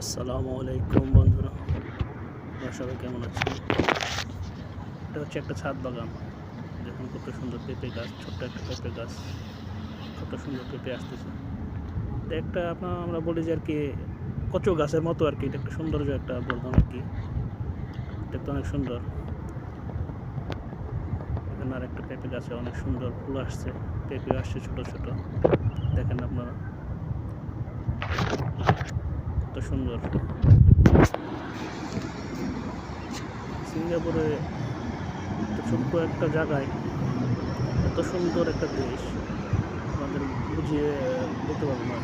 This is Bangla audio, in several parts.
আসসালামু আলাইকুম বন্ধুরা, আপনারা সবাই কেমন আছেন? এটা হচ্ছে একটা ছাদ বাগান। দেখুন কত সুন্দর পেঁপে গাছ, ছোট্ট একটা পেঁপে গাছ, কত সুন্দর পেঁপে আসতেছে। এটা একটা আমরা বলি যে আর কি কচু গাছের মতো আর কি। এটা একটা সৌন্দর্য, একটা বললাম আর কি। দেখতে অনেক সুন্দর। এখানে আর একটা পেঁপে গাছে অনেক সুন্দর ফুল আসছে, পেঁপে আসছে ছোট ছোট। দেখেন আপনারা কত সুন্দর। সিঙ্গাপুরে ছোট্ট একটা জায়গায় এত সুন্দর একটা দেশ আমাদের বুঝিয়ে বলতে পারবো না।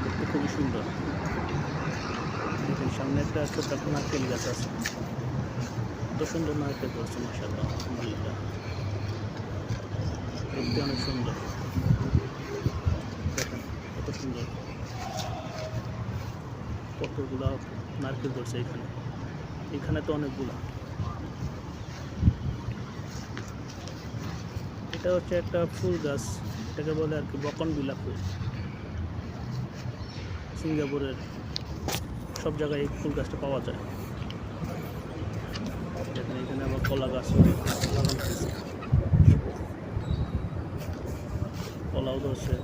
দেখতে খুবই সুন্দর। দেখেন সামনে একটা ছোট্ট একটা নারকেল গাছ আছে, এত সুন্দর নারকেল ধরছে মাশাআল্লাহ, আলহামদুলিল্লাহ। দেখতে অনেক সুন্দর। দেখেন কত সুন্দর, কতগুলা নারকেল ধরছে এখানে। এখানে তো অনেকগুলা। এটা হচ্ছে একটা ফুল গাছ, এটাকে বলে আর কি বকনবিলা ফুল। সিঙ্গাপুরের সব জায়গায় এই ফুল গাছটা পাওয়া যায়। দেখেন এখানে আবার কলা গাছ লাগানো হয়েছে, কলাও ধরছে।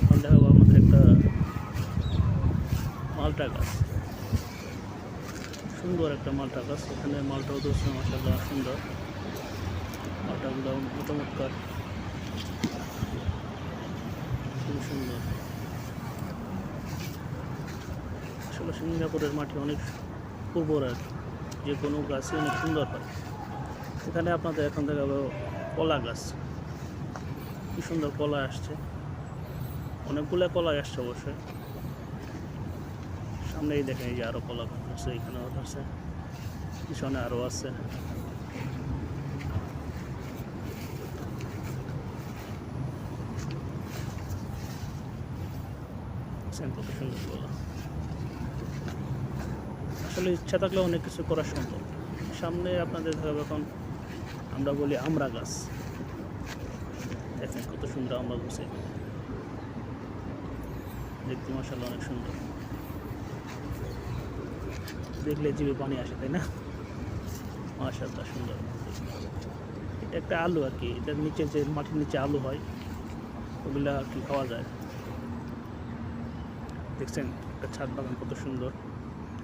এখন দেখাবো আমাদের একটা মালটা গাছ, সুন্দর একটা মালটা গাছ। এখানে মালটাও ধরছে মাশাআল্লাহ, সুন্দর। মালটাগুলো চমৎকার, খুব সুন্দর। আসলে সিঙ্গাপুরের মাটি অনেক উর্বর আর কি, যে কোনো গাছই অনেক সুন্দর হয়। এখানে আপনাদের এখন দেখাবো কলা গাছ, কি সুন্দর কলা আসছে, অনেকগুলো কলাই আসছে অবশ্যই। সামনেই দেখেন এই যে আরও কলা গাছ আছে, এখানেও আছে, পিছনে আরও আছে। কত সুন্দর কলা। আসলে ইচ্ছা থাকলে অনেক কিছু করা সম্ভব। সামনে আপনাদের ধরো এখন আমরা বলি আমড়া গাছ, দেখেন কত সুন্দর আমড়া গাছ, দেখতে মাশাআল্লাহ অনেক সুন্দর। দেখলে জিভে পানি আসে, তাই না? মাশাআল্লাহ সুন্দর। এটা একটা আলু আর কি, এটার নিচে যে মাটির নিচে আলু হয় ওগুলা আর কি খাওয়া যায়। দেখছেন একটা ছাদ বাগান কত সুন্দর।